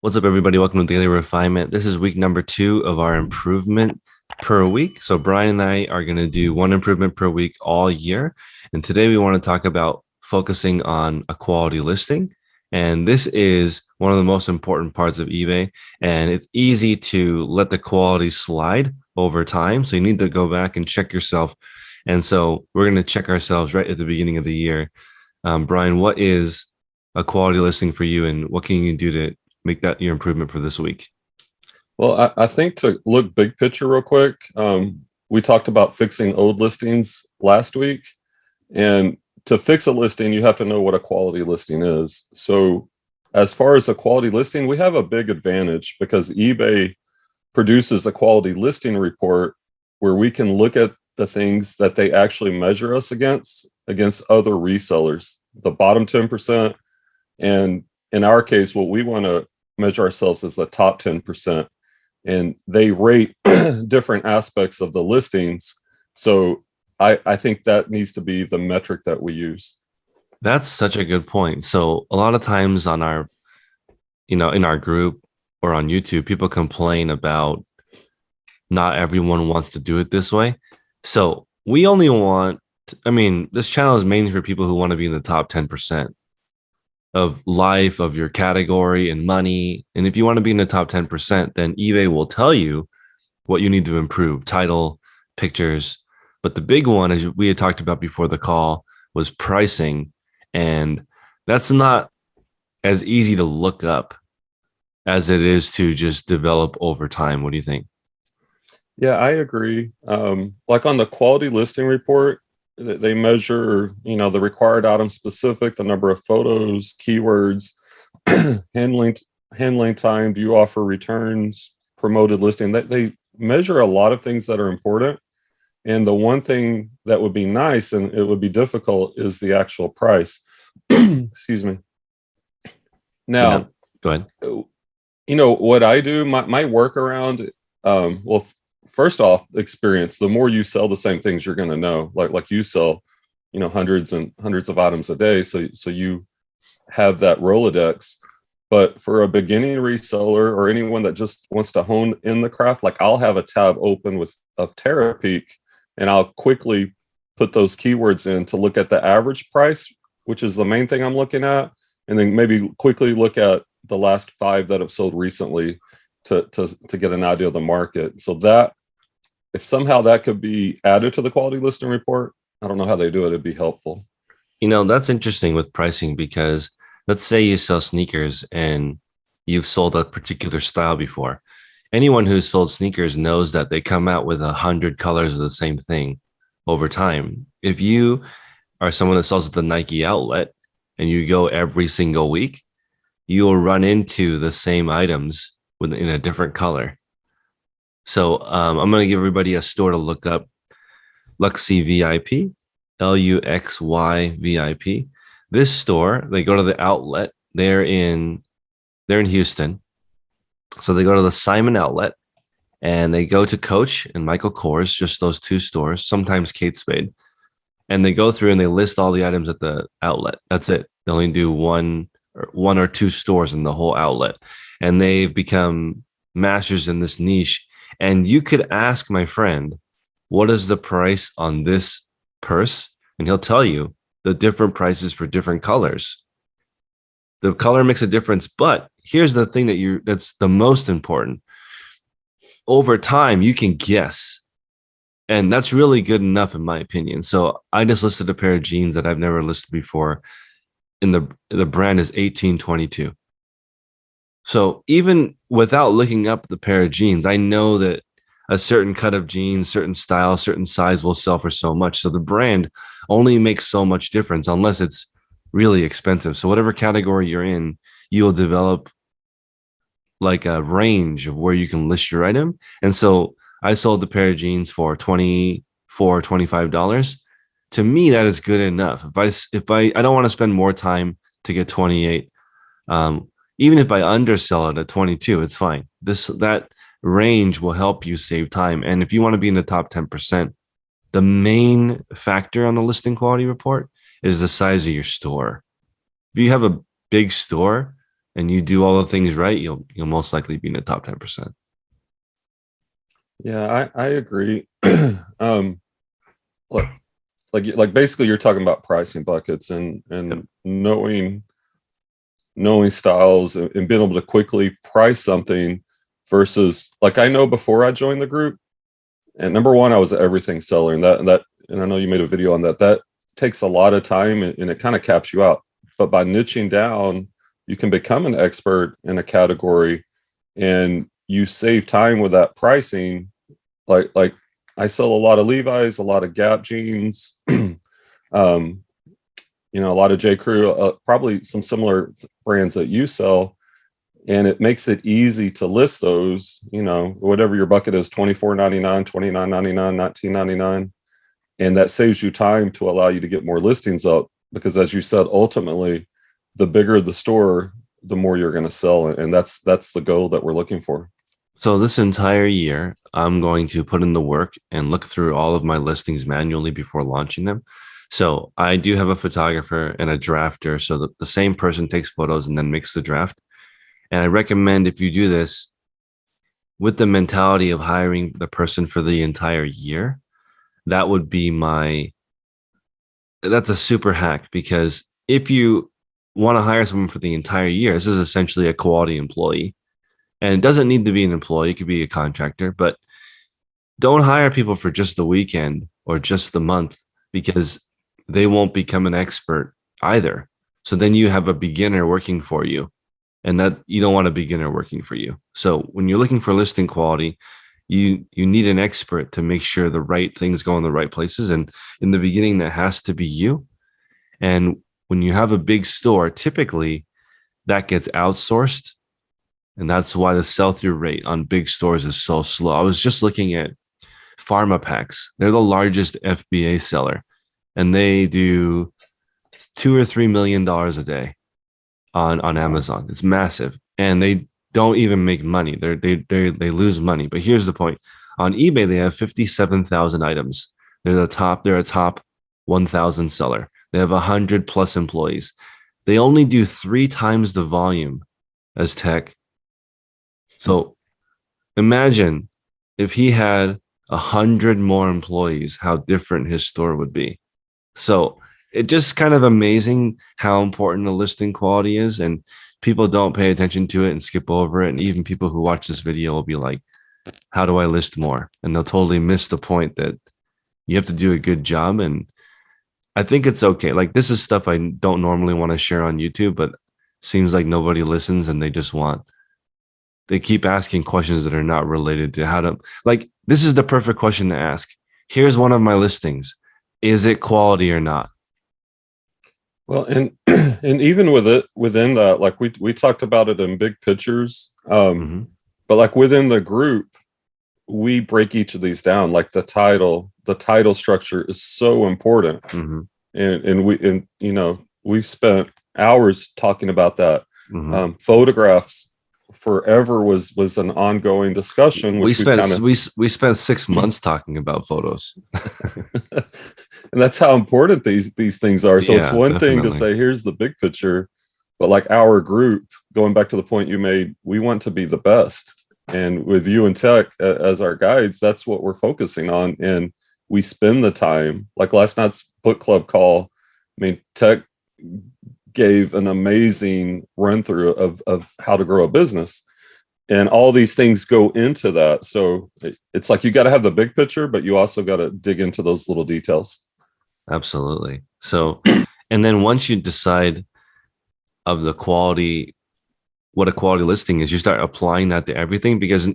What's up, everybody? Welcome to Daily Refinement. This is week number 2 of our improvement per week. So, Brian and I are going to do one improvement per week all year. And today we want to talk about focusing on a quality listing. And this is one of the most important parts of eBay. And it's easy to let the quality slide over time. So, you need to go back and check yourself. And so, we're going to check ourselves right at the beginning of the year. Brian, what is a quality listing for you, and what can you do to make that your improvement for this week? Well, I think to look big picture real quick, we talked about fixing old listings last week. And to fix a listing, you have to know what a quality listing is. So, as far as a quality listing, we have a big advantage because eBay produces a quality listing report where we can look at the things that they actually measure us against other resellers, the bottom 10%. And in our case, what we want to measure ourselves as the top 10%. And they rate different aspects of the listings. So I think that needs to be the metric that we use. That's such a good point. So a lot of times on our, in our group or on YouTube, people complain about not everyone wants to do it this way. So we only want, this channel is mainly for people who want to be in the top 10% of life, of your category and money. And if you want to be in the top 10%, then eBay will tell you what you need to improve: title, pictures. But the big one, as we had talked about before the call, was pricing. And that's not as easy to look up as it is to just develop over time. What do you think? Yeah, I agree. Like on the quality listing report, they measure, the required item specific, the number of photos, keywords, handling handling time. Do you offer returns, promoted listing? That they measure a lot of things that are important. And the one thing that would be nice and it would be difficult is the actual price. Excuse me. Yeah, Now, go ahead. what I do, my workaround, well, first off, experience. The more you sell the same things, you're going to know. Like you sell, hundreds and hundreds of items a day, so you have that Rolodex. But for a beginning reseller or anyone that just wants to hone in the craft, like I'll have a tab open with of Terapeak, and I'll quickly put those keywords in to look at the average price, which is the main thing I'm looking at, and then maybe quickly look at the last 5 that have sold recently to get an idea of the market. So that if somehow that could be added to the quality listing report, I don't know how they do it. It'd be helpful. That's interesting with pricing because let's say you sell sneakers and you've sold a particular style before. Anyone who's sold sneakers knows that they come out with 100 colors of the same thing over time. If you are someone that sells at the Nike outlet and you go every single week, you'll run into the same items in a different color. So I'm going to give everybody a store to look up: Luxy VIP, Luxy VIP. This store, they go to the outlet. They're in Houston. So they go to the Simon outlet and they go to Coach and Michael Kors, just those 2 stores, sometimes Kate Spade. And they go through and they list all the items at the outlet. That's it. They only do one or 2 stores in the whole outlet. And they've become masters in this niche. And you could ask my friend, what is the price on this purse? And he'll tell you the different prices for different colors. The color makes a difference, but here's the thing that's the most important. Over time, you can guess. And that's really good enough, in my opinion. So I just listed a pair of jeans that I've never listed before. And the brand is 1822. So even without looking up the pair of jeans, I know that a certain cut of jeans, certain style, certain size will sell for so much. So the brand only makes so much difference unless it's really expensive. So whatever category you're in, you'll develop like a range of where you can list your item. And so I sold the pair of jeans for $24, $25. To me, that is good enough. If I don't want to spend more time to get 28. Even if I undersell it at 22, it's fine. That range will help you save time. And if you want to be in the top 10%, the main factor on the listing quality report is the size of your store. If you have a big store, and you do all the things right, you'll most likely be in the top 10%. Yeah, I agree. um, like like basically you're talking about pricing buckets Yep. and knowing styles and being able to quickly price something versus like I know before I joined the group, and number one, I was an everything seller, and I know you made a video on that. That takes a lot of time and it kind of caps you out. But by niching down, you can become an expert in a category and you save time with that pricing. Like I sell a lot of Levi's, a lot of Gap jeans, um, a lot of J. Crew, probably some similar brands that you sell, and it makes it easy to list those. Whatever your bucket is, 24.99, 29.99, 19.99, and that saves you time to allow you to get more listings up. Because as you said, ultimately, the bigger the store, the more you're going to sell, and that's the goal that we're looking for. So this entire year, I'm going to put in the work and look through all of my listings manually before launching them. So I do have a photographer and a drafter. So the same person takes photos and then makes the draft. And I recommend if you do this with the mentality of hiring the person for the entire year, that would be that's a super hack because if you want to hire someone for the entire year, this is essentially a quality employee. And it doesn't need to be an employee, it could be a contractor, but don't hire people for just the weekend or just the month because they won't become an expert either. So then you have a beginner working for you, and that you don't want a beginner working for you. So when you're looking for listing quality, you need an expert to make sure the right things go in the right places. And in the beginning, that has to be you. And when you have a big store, typically that gets outsourced. And that's why the sell through rate on big stores is so slow. I was just looking at Pharma Packs. They're the largest FBA seller, and they do $2 or $3 million a day on Wow. Amazon. It's massive, and they don't even make money. They lose money. But here's the point: on eBay, they have 57,000 items. They're a top 1,000 seller. They have 100 plus employees. They only do 3 times the volume as tech. So imagine if he had 100 more employees, how different his store would be. So it just kind of amazing how important the listing quality is, and people don't pay attention to it and skip over it. And even people who watch this video will be like, "How do I list more?" And they'll totally miss the point that you have to do a good job. And I think it's okay. Like this is stuff I don't normally want to share on YouTube, but seems like nobody listens and they keep asking questions that are not related to how to, like, this is the perfect question to ask. Here's one of my listings. Is it quality or not? Well, and and even with it within that, like we talked about it in big pictures, Mm-hmm. but like within the group, we break each of these down. Like the title structure is so important, Mm-hmm. and we've spent hours talking about that. Mm-hmm. Photographs forever was an ongoing discussion, We which we've spent kind of we spent 6 months talking about photos. and that's how important these things are. So it's Yeah, one thing to definitely. say here's the big picture, but like our group, going back to the point you made, we want to be the best. And with you and Tech as our guides, that's what we're focusing on. And we spend the time, like last night's book club call. I mean, Tech gave an amazing run through of how to grow a business, and all these things go into that. So it's like you got to have the big picture, but you also got to dig into those little details. Absolutely. So, and then once you decide of the quality, what a quality listing is, you start applying that to everything because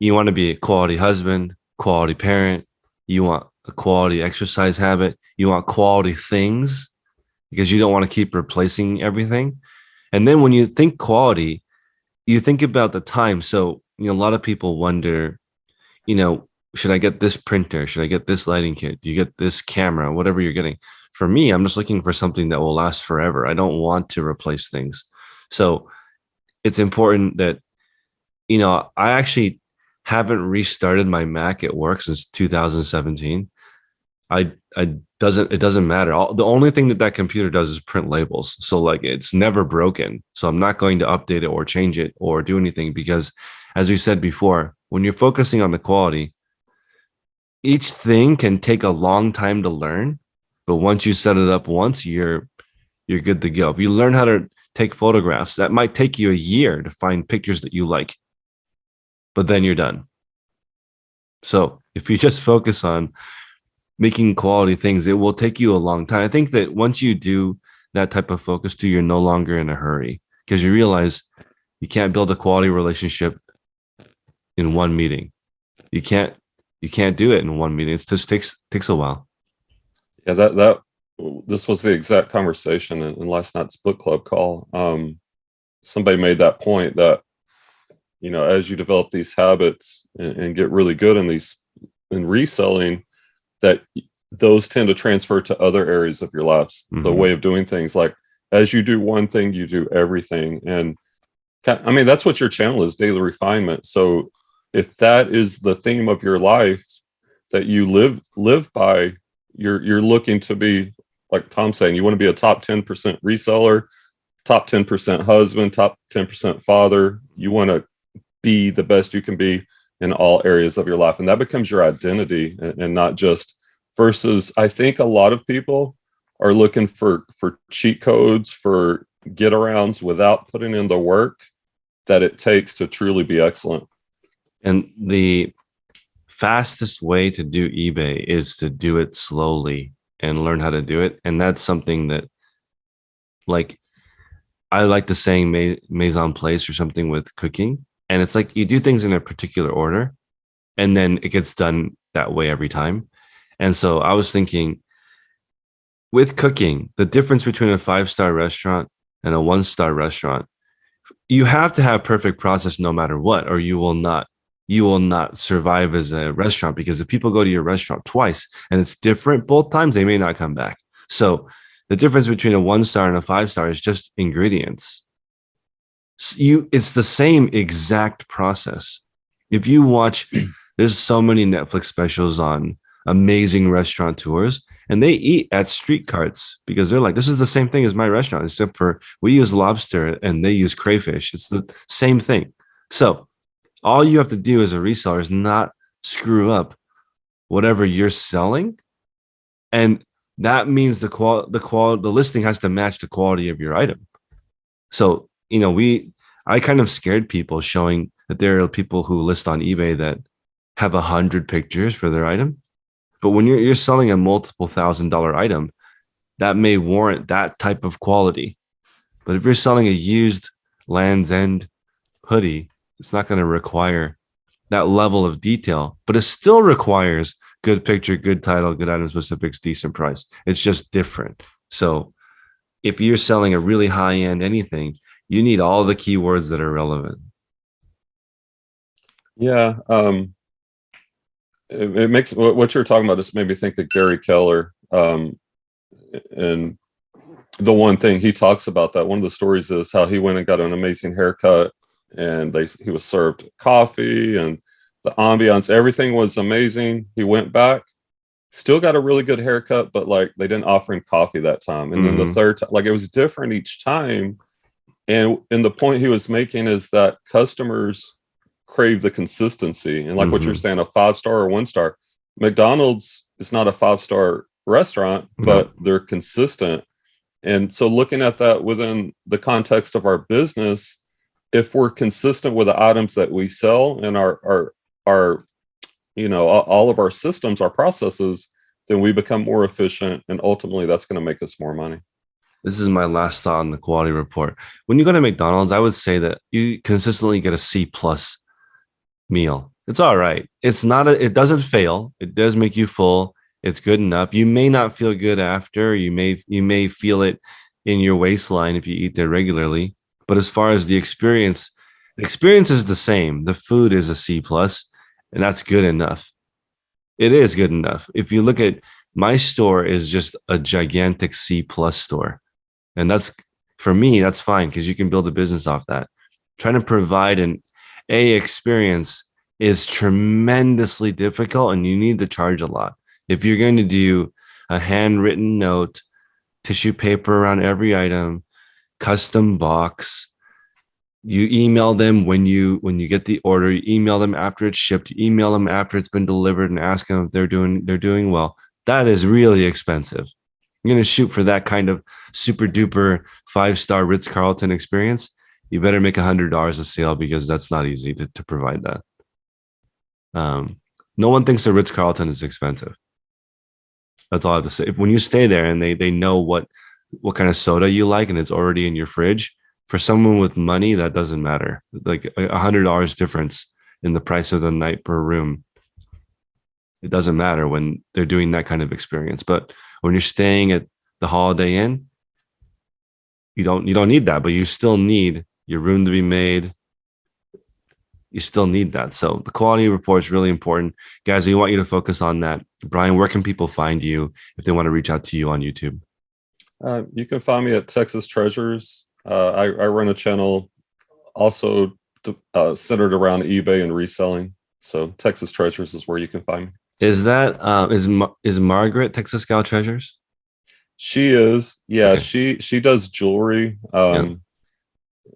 you want to be a quality husband, quality parent, you want a quality exercise habit, you want quality things because you don't want to keep replacing everything. And then when you think quality, you think about the time. So, a lot of people wonder, you know, should I get this printer? Should I get this lighting kit? Do you get this camera? Whatever you're getting. For me, I'm just looking for something that will last forever. I don't want to replace things. So it's important that, I actually haven't restarted my Mac at work since 2017. I doesn't it doesn't matter. The only thing that that computer does is print labels. So like it's never broken. So I'm not going to update it or change it or do anything because, as we said before, when you're focusing on the quality, each thing can take a long time to learn, but once you set it up once, you're good to go. If you learn how to take photographs, that might take you a year to find pictures that you like, but then you're done. So if you just focus on making quality things, it will take you a long time. I think that once you do that type of focus too, you're no longer in a hurry because you realize you can't build a quality relationship in one meeting. You can't you can't do it in one meeting. It just takes a while. Yeah, that this was the exact conversation in last night's book club call. Somebody made that point that, as you develop these habits and get really good in these in reselling, that those tend to transfer to other areas of your lives, the way of doing things. Like as you do one thing, you do everything. And I mean, that's what your channel is, daily refinement. So if that is the theme of your life that you live by, you're looking to be, like Tom's saying, you want to be a top 10% reseller, top 10% husband, top 10% father. You want to be the best you can be in all areas of your life. And that becomes your identity, and not just versus, I think a lot of people are looking for cheat codes, for get arounds without putting in the work that it takes to truly be excellent. And the fastest way to do eBay is to do it slowly and learn how to do it. And that's something that, like, I like the saying mise en place or something with cooking. And it's like you do things in a particular order and then it gets done that way every time. And so I was thinking with cooking, the difference between a 5-star restaurant and a 1-star restaurant, you have to have perfect process no matter what, or you will not survive as a restaurant, because if people go to your restaurant twice and it's different both times, they may not come back. So the difference between a 1-star and a 5-star is just ingredients. It's the same exact process. If you watch, there's so many Netflix specials on amazing restaurateurs, and they eat at street carts because they're like, this is the same thing as my restaurant, except for we use lobster and they use crayfish. It's the same thing. So all you have to do as a reseller is not screw up whatever you're selling, and that means the listing has to match the quality of your item. So I kind of scared people showing that there are people who list on eBay that have 100 pictures for their item, but when you're selling a multiple $1,000 item, that may warrant that type of quality. But if you're selling a used Land's End hoodie, it's not going to require that level of detail, but it still requires good picture, good title, good item specifics, decent price. It's just different. So if you're selling a really high end anything, you need all the keywords that are relevant. Yeah. It makes what you're talking about just made me think of Gary Keller. And the one thing he talks about, that one of the stories is how he went and got an amazing haircut, and he was served coffee and the ambiance, everything was amazing. He went back, still got a really good haircut, but like they didn't offer him coffee that time. And then the third time, like it was different each time. And the point he was making is that customers crave the consistency. And like what you're saying, a 5-star or 1-star, McDonald's is not a 5-star restaurant, but they're consistent. And so looking at that within the context of our business, if we're consistent with the items that we sell and our all of our systems, our processes, then we become more efficient, and ultimately that's going to make us more money. This is my last thought on the quality report. When you go to McDonald's, I would say that you consistently get a C plus meal. It's all right. It doesn't fail. It does make you full. It's good enough. You may not feel good after. You may feel it in your waistline if you eat there regularly. But as far as the experience is the same. The food is a C plus, and that's good enough. It is good enough. If you look at my store, is just a gigantic C plus store. And that's, for me, that's fine because you can build a business off that. Trying to provide an A experience is tremendously difficult, and you need to charge a lot. If you're going to do a handwritten note, tissue paper around every item, custom box, you email them when you get the order, you email them after it's shipped, you email them after it's been delivered and ask them if they're doing well. That is really expensive. You're going to shoot for that kind of super duper 5-star Ritz-Carlton experience. You better make $100 a sale because that's not easy to provide that. No one thinks the Ritz-Carlton is expensive. That's all I have to say. When you stay there and they know what kind of soda you like and it's already in your fridge, for someone with money, that doesn't matter. Like $100 difference in the price of the night per room. It doesn't matter when they're doing that kind of experience. But when you're staying at the Holiday Inn, you don't need that, but you still need your room to be made. You still need that. So the quality report is really important. Guys, we want you to focus on that. Brian, where can people find you if they want to reach out to you on YouTube? You can find me at Texas Treasures. I run a channel also centered around eBay and reselling. So Texas Treasures is where you can find me. Is that is Margaret Texas Gal Treasures? She is, yeah. Okay. She does jewelry, Yeah.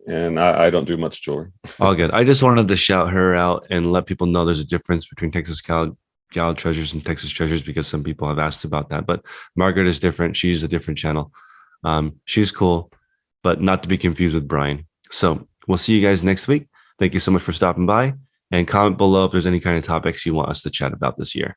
and I don't do much jewelry. All good. I just wanted to shout her out and let people know there's a difference between Gal Treasures and Texas Treasures because some people have asked about that. But Margaret is different. She's a different channel. She's cool, but not to be confused with Brian. So we'll see you guys next week. Thank you so much for stopping by and comment below if there's any kind of topics you want us to chat about this year.